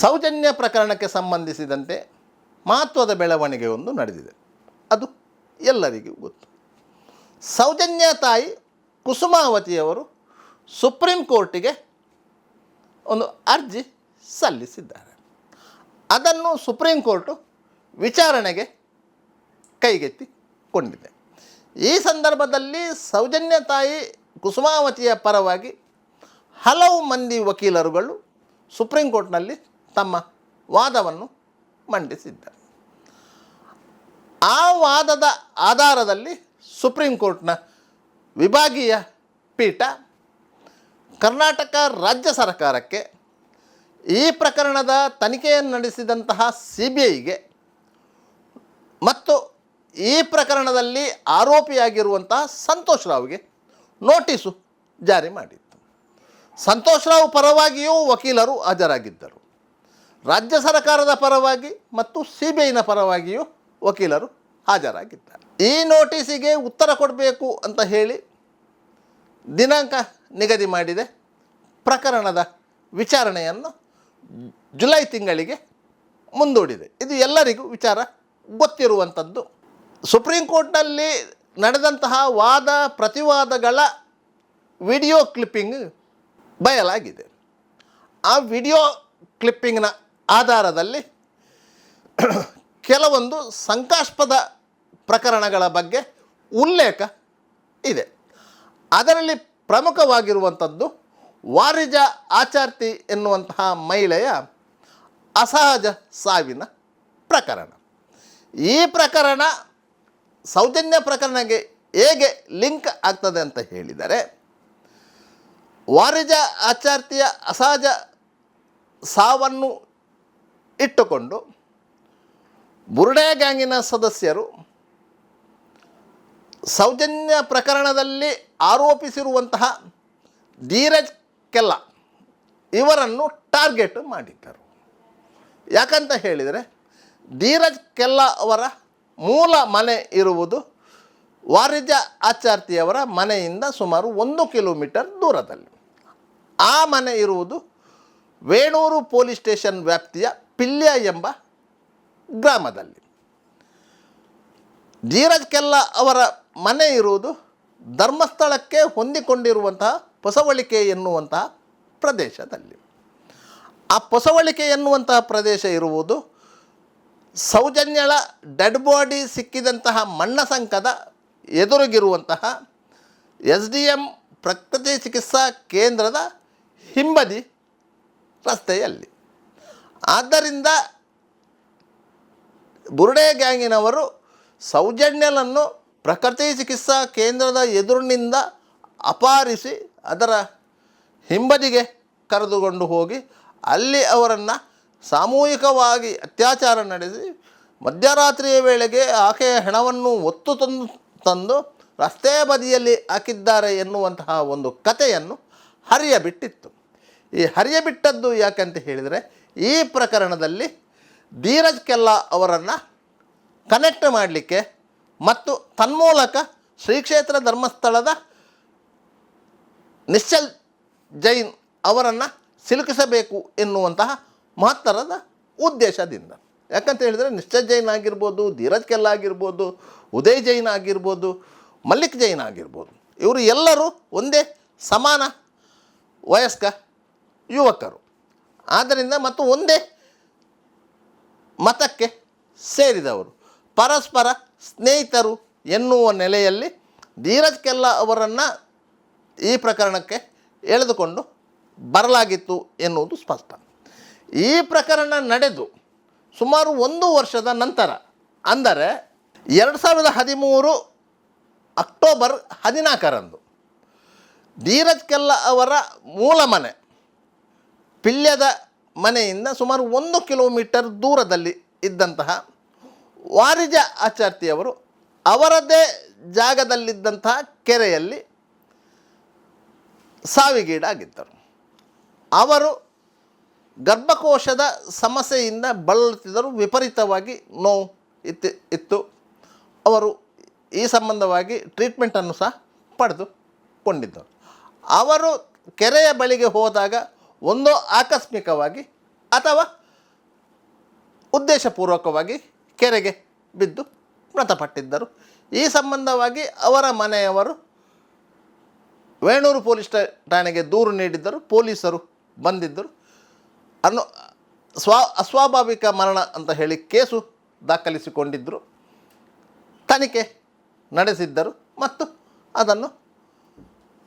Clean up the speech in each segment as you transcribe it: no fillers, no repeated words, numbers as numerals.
ಸೌಜನ್ಯ ಪ್ರಕರಣಕ್ಕೆ ಸಂಬಂಧಿಸಿದಂತೆ ಮಹತ್ವದ ಬೆಳವಣಿಗೆಯೊಂದು ನಡೆದಿದೆ. ಅದು ಎಲ್ಲರಿಗೂ ಗೊತ್ತು. ಸೌಜನ್ಯ ತಾಯಿ ಕುಸುಮಾವತಿಯವರು ಸುಪ್ರೀಂ ಕೋರ್ಟಿಗೆ ಒಂದು ಅರ್ಜಿ ಸಲ್ಲಿಸಿದ್ದಾರೆ. ಅದನ್ನು ಸುಪ್ರೀಂ ಕೋರ್ಟು ವಿಚಾರಣೆಗೆ ಕೈಗೆತ್ತಿಕೊಂಡಿದೆ. ಈ ಸಂದರ್ಭದಲ್ಲಿ ಸೌಜನ್ಯ ತಾಯಿ ಕುಸುಮಾವತಿಯ ಪರವಾಗಿ ಹಲವು ಮಂದಿ ವಕೀಲರುಗಳು ಸುಪ್ರೀಂ ಕೋರ್ಟ್ನಲ್ಲಿ ತಮ್ಮ ವಾದವನ್ನು ಮಂಡಿಸಿದ್ದಾರೆ. ಆ ವಾದದ ಆಧಾರದಲ್ಲಿ ಸುಪ್ರೀಂ ಕೋರ್ಟ್ನ ವಿಭಾಗೀಯ ಪೀಠ ಕರ್ನಾಟಕ ರಾಜ್ಯ ಸರ್ಕಾರಕ್ಕೆ ಈ ಪ್ರಕರಣದ ತನಿಖೆಯನ್ನು ನಡೆಸಿದಂತಹ CBIಗೆ ಮತ್ತು ಈ ಪ್ರಕರಣದಲ್ಲಿ ಆರೋಪಿಯಾಗಿರುವಂತಹ ಸಂತೋಷ್ ರಾವ್ಗೆ ನೋಟಿಸು ಜಾರಿ ಮಾಡಿತ್ತು. ಸಂತೋಷ್ ರಾವ್ ಪರವಾಗಿಯೂ ವಕೀಲರು ಹಾಜರಾಗಿದ್ದರು. ರಾಜ್ಯ ಸರ್ಕಾರದ ಪರವಾಗಿ ಮತ್ತು CBIನ ಪರವಾಗಿಯೂ ವಕೀಲರು ಹಾಜರಾಗಿದ್ದಾರೆ. ಈ ನೋಟಿಸಿಗೆ ಉತ್ತರ ಕೊಡಬೇಕು ಅಂತ ಹೇಳಿ ದಿನಾಂಕ ನಿಗದಿ ಮಾಡಿದೆ. ಪ್ರಕರಣದ ವಿಚಾರಣೆಯನ್ನು ಜುಲೈ ತಿಂಗಳಿಗೆ ಮುಂದೂಡಿದೆ. ಇದು ಎಲ್ಲರಿಗೂ ವಿಚಾರ ಗೊತ್ತಿರುವಂಥದ್ದು. ಸುಪ್ರೀಂ ಕೋರ್ಟ್ನಲ್ಲಿ ನಡೆದಂತಹ ವಾದ ಪ್ರತಿವಾದಗಳ ವಿಡಿಯೋ ಕ್ಲಿಪ್ಪಿಂಗ್ ಬಯಲಾಗಿದೆ. ಆ ವಿಡಿಯೋ ಕ್ಲಿಪ್ಪಿಂಗ್ನ ಆಧಾರದಲ್ಲಿ ಕೆಲವೊಂದು ಶಂಕಾಸ್ಪದ ಪ್ರಕರಣಗಳ ಬಗ್ಗೆ ಉಲ್ಲೇಖ ಇದೆ. ಅದರಲ್ಲಿ ಪ್ರಮುಖವಾಗಿರುವಂಥದ್ದು ವಾರಿಜ ಆಚಾರ್ತಿ ಎನ್ನುವಂತಹ ಮಹಿಳೆಯ ಅಸಹಜ ಸಾವಿನ ಪ್ರಕರಣ. ಈ ಪ್ರಕರಣ ಸೌಜನ್ಯ ಪ್ರಕರಣಕ್ಕೆ ಹೇಗೆ ಲಿಂಕ್ ಆಗ್ತದೆ ಅಂತ ಹೇಳಿದರೆ, ವಾರಿಜ ಆಚಾರ್ತಿಯ ಅಸಹಜ ಸಾವನ್ನು ಇಟ್ಟುಕೊಂಡು ಬುರ್ಡೆ ಗ್ಯಾಂಗಿನ ಸದಸ್ಯರು ಸೌಜನ್ಯ ಪ್ರಕರಣದಲ್ಲಿ ಆರೋಪಿಸಿರುವಂತಹ ಧೀರಜ್ ಕೆಲ್ಲ ಇವರನ್ನು ಟಾರ್ಗೆಟ್ ಮಾಡಿದ್ದರು. ಯಾಕಂತ ಹೇಳಿದರೆ, ಧೀರಜ್ ಕೆಲ್ಲ ಅವರ ಮೂಲ ಮನೆ ಇರುವುದು ವಾರಿಜ ಆಚಾರ್ತಿಯವರ ಮನೆಯಿಂದ ಸುಮಾರು 1 ಕಿಲೋಮೀಟರ್ ದೂರದಲ್ಲಿ. ಆ ಮನೆ ಇರುವುದು ವೇಣೂರು ಪೊಲೀಸ್ ಸ್ಟೇಷನ್ ವ್ಯಾಪ್ತಿಯ ಪಿಲ್ಯ ಎಂಬ ಗ್ರಾಮದಲ್ಲಿ. ಧೀರಜ್ ಕೆಲ್ಲ ಅವರ ಮನೆ ಇರುವುದು ಧರ್ಮಸ್ಥಳಕ್ಕೆ ಹೊಂದಿಕೊಂಡಿರುವಂತಹ ಪೊಸವಳಿಕೆ ಎನ್ನುವಂತಹ ಪ್ರದೇಶದಲ್ಲಿ. ಆ ಪೊಸವಳಿಕೆ ಎನ್ನುವಂತಹ ಪ್ರದೇಶ ಇರುವುದು ಸೌಜನ್ಯಳ ಡೆಡ್ ಬಾಡಿ ಸಿಕ್ಕಿದಂತಹ ಮಣ್ಣಸಂಕದ ಎದುರಿಗಿರುವಂತಹ SDM ಪ್ರಕೃತಿ ಚಿಕಿತ್ಸಾ ಕೇಂದ್ರದ ಹಿಂಬದಿ ರಸ್ತೆಯಲ್ಲಿ. ಆದ್ದರಿಂದ ಬುರ್ಡೆ ಗ್ಯಾಂಗಿನವರು ಸೌಜನ್ಯಲನ್ನು ಪ್ರಕೃತಿ ಚಿಕಿತ್ಸಾ ಕೇಂದ್ರದ ಎದುರಿನಿಂದ ಅಪಹರಿಸಿ ಅದರ ಹಿಂಬದಿಗೆ ಕರೆದುಕೊಂಡು ಹೋಗಿ ಅಲ್ಲಿ ಅವರನ್ನು ಸಾಮೂಹಿಕವಾಗಿ ಅತ್ಯಾಚಾರ ನಡೆಸಿ ಮಧ್ಯರಾತ್ರಿಯ ವೇಳೆಗೆ ಆಕೆಯ ಹೆಣವನ್ನು ಒತ್ತು ತಂದು ರಸ್ತೆ ಬದಿಯಲ್ಲಿ ಹಾಕಿದ್ದಾರೆ ಎನ್ನುವಂತಹ ಒಂದು ಕಥೆಯನ್ನು ಹರಿಯಬಿಟ್ಟಿತ್ತು. ಈ ಹರಿಯಬಿಟ್ಟದ್ದು ಯಾಕಂತ ಹೇಳಿದರೆ, ಈ ಪ್ರಕರಣದಲ್ಲಿ ಧೀರಜ್ ಕೆಲ್ಲ ಅವರನ್ನು ಕನೆಕ್ಟ್ ಮಾಡಲಿಕ್ಕೆ ಮತ್ತು ತನ್ಮೂಲಕ ಶ್ರೀ ಕ್ಷೇತ್ರ ಧರ್ಮಸ್ಥಳದ ನಿಶ್ಚಲ್ ಜೈನ್ ಅವರನ್ನು ಸಿಲುಕಿಸಬೇಕು ಎನ್ನುವಂತಹ ಮಹತ್ತರದ ಉದ್ದೇಶದಿಂದ. ಯಾಕಂತ ಹೇಳಿದರೆ, ನಿಶ್ಚಲ್ ಜೈನ್ ಆಗಿರ್ಬೋದು, ಧೀರಜ್ ಕೆಲ್ಲ ಆಗಿರ್ಬೋದು, ಉದಯ್ ಜೈನ್ ಆಗಿರ್ಬೋದು, ಮಲ್ಲಿಕ್ ಜೈನ್ ಆಗಿರ್ಬೋದು, ಇವರು ಎಲ್ಲರೂ ಒಂದೇ ಸಮಾನ ವಯಸ್ಕ ಯುವಕರು. ಆದ್ದರಿಂದ ಮತ್ತು ಒಂದೇ ಮತಕ್ಕೆ ಸೇರಿದವರು, ಪರಸ್ಪರ ಸ್ನೇಹಿತರು ಎನ್ನುವ ನೆಲೆಯಲ್ಲಿ ಧೀರಜ್ ಕೆಲ್ಲ ಅವರನ್ನು ಈ ಪ್ರಕರಣಕ್ಕೆ ಎಳೆದುಕೊಂಡು ಬರಲಾಗಿತ್ತು ಎನ್ನುವುದು ಸ್ಪಷ್ಟ. ಈ ಪ್ರಕರಣ ನಡೆದು ಸುಮಾರು 1 ವರ್ಷದ ನಂತರ, ಅಂದರೆ 2013 ಅಕ್ಟೋಬರ್ 14ರಂದು ಧೀರಜ್ ಕೆಲ್ಲ ಅವರ ಮೂಲ ಮನೆ ಪಿಲ್ಯದ ಮನೆಯಿಂದ ಸುಮಾರು 1 ಕಿಲೋಮೀಟರ್ ದೂರದಲ್ಲಿ ಇದ್ದಂತಹ ವಾರಿಜ ಆಚಾರ್ತಿಯವರು ಅವರದ್ದೇ ಜಾಗದಲ್ಲಿದ್ದಂತಹ ಕೆರೆಯಲ್ಲಿ ಸಾವಿಗೀಡಾಗಿದ್ದರು. ಅವರು ಗರ್ಭಕೋಶದ ಸಮಸ್ಯೆಯಿಂದ ಬಳಲುತ್ತಿದ್ದರು. ವಿಪರೀತವಾಗಿ ನೋವು ಇತ್ತು. ಅವರು ಈ ಸಂಬಂಧವಾಗಿ ಟ್ರೀಟ್ಮೆಂಟನ್ನು ಸಹ ಪಡೆದುಕೊಂಡಿದ್ದರು. ಅವರು ಕೆರೆಯ ಬಳಿಗೆ ಹೋದಾಗ ಒಂದೋ ಆಕಸ್ಮಿಕವಾಗಿ ಅಥವಾ ಉದ್ದೇಶಪೂರ್ವಕವಾಗಿ ಕೆರೆಗೆ ಬಿದ್ದು ಮೃತಪಟ್ಟಿದ್ದರು. ಈ ಸಂಬಂಧವಾಗಿ ಅವರ ಮನೆಯವರು ವೇಣೂರು ಪೊಲೀಸ್ ಠಾಣೆಗೆ ದೂರು ನೀಡಿದ್ದರು. ಪೊಲೀಸರು ಬಂದಿದ್ದರು. ಅಸ್ವಾಭಾವಿಕ ಮರಣ ಅಂತ ಹೇಳಿ ಕೇಸು ದಾಖಲಿಸಿಕೊಂಡಿದ್ದರು. ತನಿಖೆ ನಡೆಸಿದ್ದರು ಮತ್ತು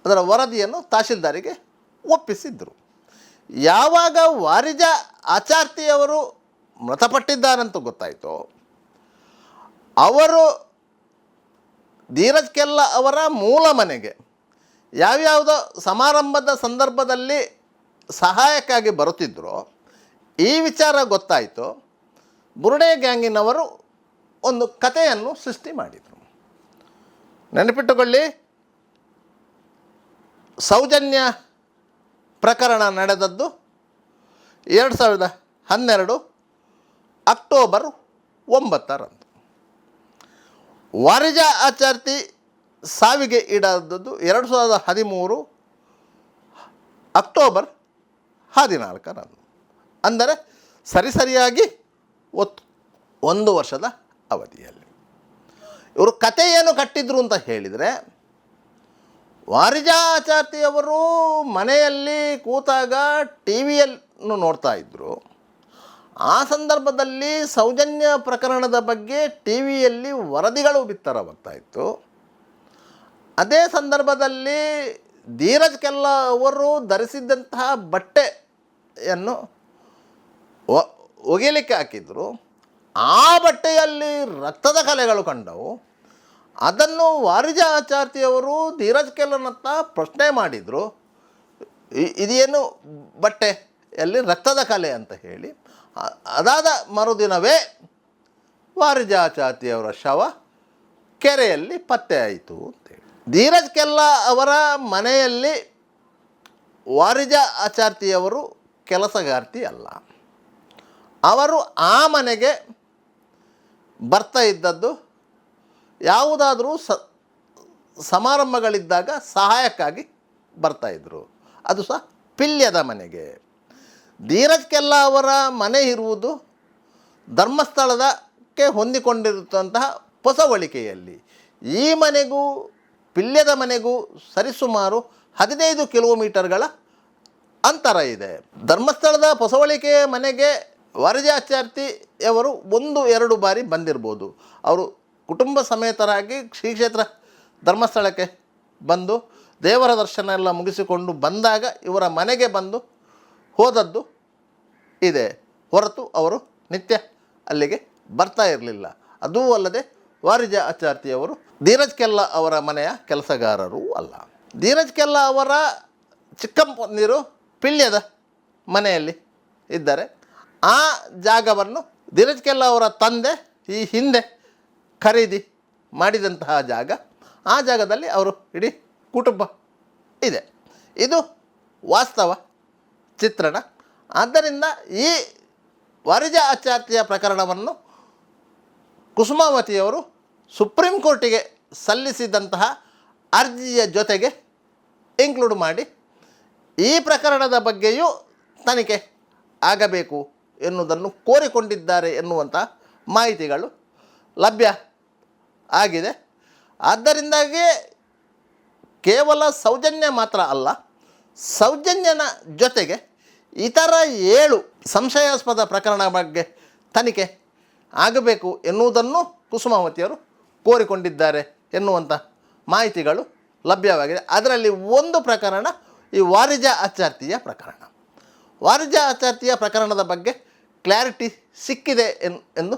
ಅದರ ವರದಿಯನ್ನು ತಹಶೀಲ್ದಾರಿಗೆ ಒಪ್ಪಿಸಿದ್ದರು. ಯಾವಾಗ ವಾರಿಜ ಆಚಾರ್ತಿಯವರು ಮೃತಪಟ್ಟಿದ್ದಾರಂತ ಗೊತ್ತಾಯಿತು, ಅವರು ಧೀರಜ್ ಕೆಲ್ಲ ಅವರ ಮೂಲ ಮನೆಗೆ ಯಾವ್ಯಾವುದೋ ಸಮಾರಂಭದ ಸಂದರ್ಭದಲ್ಲಿ ಸಹಾಯಕ್ಕಾಗಿ ಬರುತ್ತಿದ್ದರೋ ಈ ವಿಚಾರ ಗೊತ್ತಾಯಿತು. ಬುರುಡೆ ಗ್ಯಾಂಗಿನವರು ಒಂದು ಕಥೆಯನ್ನು ಸೃಷ್ಟಿ ಮಾಡಿದರು. ನೆನಪಿಟ್ಟುಕೊಳ್ಳಿ, ಸೌಜನ್ಯ ಪ್ರಕರಣ ನಡೆದದ್ದು 2012 ಅಕ್ಟೋಬರ್ 9ರಂದು. ವಾರಿಜ ಆಚಾರ್ತಿ ಸಾವಿಗೆ ಈಡಾದದ್ದು 2013 ಅಕ್ಟೋಬರ್ 14ರಂದು. ಅಂದರೆ ಸರಿಯಾಗಿ 1 ವರ್ಷದ ಅವಧಿಯಲ್ಲಿ. ಇವರು ಕತೆ ಏನು ಕಟ್ಟಿದ್ರು ಅಂತ ಹೇಳಿದರೆ, ವಾರಿಜ ಆಚಾರ್ತಿಯವರು ಮನೆಯಲ್ಲಿ ಕೂತಾಗ ಟಿ ವಿಯನ್ನು ನೋಡ್ತಾ ಇದ್ದರು. ಆ ಸಂದರ್ಭದಲ್ಲಿ ಸೌಜನ್ಯ ಪ್ರಕರಣದ ಬಗ್ಗೆ ಟಿ ವಿಯಲ್ಲಿ ವರದಿಗಳು ಬಿತ್ತರವಾಗ್ತಾ ಇತ್ತು. ಅದೇ ಸಂದರ್ಭದಲ್ಲಿ ಧೀರಜ್ ಕೆಲ್ಲ ಅವರು ಧರಿಸಿದ್ದಂತಹ ಬಟ್ಟೆಯನ್ನು ಒಗೆಯಲಿಕ್ಕೆ ಹಾಕಿದರು. ಆ ಬಟ್ಟೆಯಲ್ಲಿ ರಕ್ತದ ಕಲೆಗಳು ಕಂಡವು. ಅದನ್ನು ವಾರಿಜ ಆಚಾರ್ತಿಯವರು ಧೀರಜ್ ಕೆಲ್ಲನತ್ತ ಪ್ರಶ್ನೆ ಮಾಡಿದರು, ಇದೇನು ಬಟ್ಟೆಯಲ್ಲಿ ರಕ್ತದ ಕಲೆ ಅಂತ ಹೇಳಿ. ಅದಾದ ಮರುದಿನವೇ ವಾರಿಜ ಆಚಾರ್ತಿಯವರ ಶವ ಕೆರೆಯಲ್ಲಿ ಪತ್ತೆ ಆಯಿತು ಅಂತೇಳಿ. ಧೀರಜ್ ಕೆಲ್ಲ ಅವರ ಮನೆಯಲ್ಲಿ ವಾರಿಜ ಆಚಾರ್ತಿಯವರು ಕೆಲಸಗಾರ್ತಿ ಅಲ್ಲ. ಅವರು ಆ ಮನೆಗೆ ಬರ್ತಾ ಇದ್ದದ್ದು ಯಾವುದಾದ್ರೂ ಸಮಾರಂಭಗಳಿದ್ದಾಗ ಸಹಾಯಕ್ಕಾಗಿ ಬರ್ತಾಯಿದ್ರು. ಅದು ಸಹ ಪಿಲ್ಯದ ಮನೆಗೆ. ಧೀರಜ್ ಕೆಲ್ಲ ಅವರ ಮನೆ ಇರುವುದು ಧರ್ಮಸ್ಥಳದಕ್ಕೆ ಹೊಂದಿಕೊಂಡಿರುತ್ತಂತಹ ಹೊಸವಳಿಕೆಯಲ್ಲಿ. ಈ ಮನೆಗೂ ಪಿಲ್ಯದ ಮನೆಗೂ ಸರಿಸುಮಾರು 15 ಕಿಲೋಮೀಟರ್ಗಳ ಅಂತರ ಇದೆ. ಧರ್ಮಸ್ಥಳದ ಹೊಸವಳಿಕೆಯ ಮನೆಗೆ ವಾರಿಜ ಆಚಾರ್ತಿಯವರು 1-2 ಬಾರಿ ಬಂದಿರ್ಬೋದು. ಅವರು ಕುಟುಂಬ ಸಮೇತರಾಗಿ ಶ್ರೀ ಕ್ಷೇತ್ರ ಧರ್ಮಸ್ಥಳಕ್ಕೆ ಬಂದು ದೇವರ ದರ್ಶನ ಎಲ್ಲ ಮುಗಿಸಿಕೊಂಡು ಬಂದಾಗ ಇವರ ಮನೆಗೆ ಬಂದು ಹೋದದ್ದು ಇದೆ ಹೊರತು ಅವರು ನಿತ್ಯ ಅಲ್ಲಿಗೆ ಬರ್ತಾ ಇರಲಿಲ್ಲ. ಅದೂ ಅಲ್ಲದೆ ವಾರಿಜ ಆಚಾರ್ತಿಯವರು ಧೀರಜ್ ಕೆಲ್ಲ ಅವರ ಮನೆಯ ಕೆಲಸಗಾರರೂ ಅಲ್ಲ. ಧೀರಜ್ ಕೆಲ್ಲ ಅವರ ಚಿಕ್ಕಪ್ಪಂದಿರು ಪಿಲ್ಯದ ಮನೆಯಲ್ಲಿ ಇದ್ದಾರೆ. ಆ ಜಾಗವನ್ನು ಧೀರಜ್ ಕೆಲ್ಲ ಅವರ ತಂದೆ ಈ ಹಿಂದೆ ಖರೀದಿ ಮಾಡಿದಂತಹ ಜಾಗ. ಆ ಜಾಗದಲ್ಲಿ ಅವರು ಇಡೀ ಕುಟುಂಬ ಇದೆ. ಇದು ವಾಸ್ತವ ಚಿತ್ರಣ. ಆದ್ದರಿಂದ ಈ ವಾರಿಜ ಆಚಾರ್ತಿಯ ಪ್ರಕರಣವನ್ನು ಕುಸುಮಾವತಿಯವರು ಸುಪ್ರೀಂ ಕೋರ್ಟಿಗೆ ಸಲ್ಲಿಸಿದಂತಹ ಅರ್ಜಿಯ ಜೊತೆಗೆ ಇನ್ಕ್ಲೂಡ್ ಮಾಡಿ ಈ ಪ್ರಕರಣದ ಬಗ್ಗೆಯೂ ತನಿಖೆ ಆಗಬೇಕು ಎನ್ನುವುದನ್ನು ಕೋರಿಕೊಂಡಿದ್ದಾರೆ ಎನ್ನುವಂಥ ಮಾಹಿತಿಗಳು ಲಭ್ಯ ಆಗಿದೆ. ಆದ್ದರಿಂದಾಗಿ ಕೇವಲ ಸೌಜನ್ಯ ಮಾತ್ರ ಅಲ್ಲ, ಸೌಜನ್ಯನ ಜೊತೆಗೆ ಇತರ 7 ಸಂಶಯಾಸ್ಪದ ಪ್ರಕರಣ ಬಗ್ಗೆ ತನಿಖೆ ಆಗಬೇಕು ಎನ್ನುವುದನ್ನು ಕುಸುಮಾವತಿಯವರು ಕೋರಿಕೊಂಡಿದ್ದಾರೆ ಎನ್ನುವಂಥ ಮಾಹಿತಿಗಳು ಲಭ್ಯವಾಗಿದೆ. ಅದರಲ್ಲಿ ಒಂದು ಪ್ರಕರಣ ಈ ವಾರಿಜ ಆಚಾರ್ತಿಯ ಪ್ರಕರಣ. ವಾರಿಜ ಆಚಾರ್ತಿಯ ಪ್ರಕರಣದ ಬಗ್ಗೆ ಕ್ಲಾರಿಟಿ ಸಿಕ್ಕಿದೆ ಎಂದು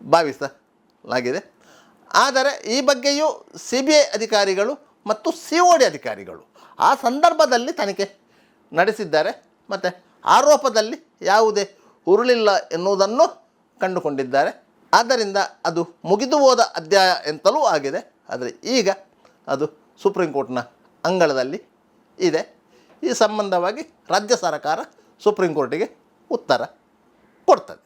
ಭಾವಿಸಲಾಗಿದೆ. ಆದರೆ ಈ ಬಗ್ಗೆಯೂ CBI ಅಧಿಕಾರಿಗಳು ಮತ್ತು COD ಅಧಿಕಾರಿಗಳು ಆ ಸಂದರ್ಭದಲ್ಲಿ ತನಿಖೆ ನಡೆಸಿದ್ದಾರೆ ಮತ್ತು ಆರೋಪದಲ್ಲಿ ಯಾವುದೇ ಹುರುಳಿಲ್ಲ ಎನ್ನುವುದನ್ನು ಕಂಡುಕೊಂಡಿದ್ದಾರೆ. ಆದ್ದರಿಂದ ಅದು ಮುಗಿದು ಹೋದ ಅಧ್ಯಾಯ ಎಂತಲೂ ಆಗಿದೆ. ಆದರೆ ಈಗ ಅದು ಸುಪ್ರೀಂ ಕೋರ್ಟ್ನ ಅಂಗಳದಲ್ಲಿ ಇದೆ. ಈ ಸಂಬಂಧವಾಗಿ ರಾಜ್ಯ ಸರ್ಕಾರ ಸುಪ್ರೀಂ ಕೋರ್ಟಿಗೆ ಉತ್ತರ ಕೊಡ್ತದೆ.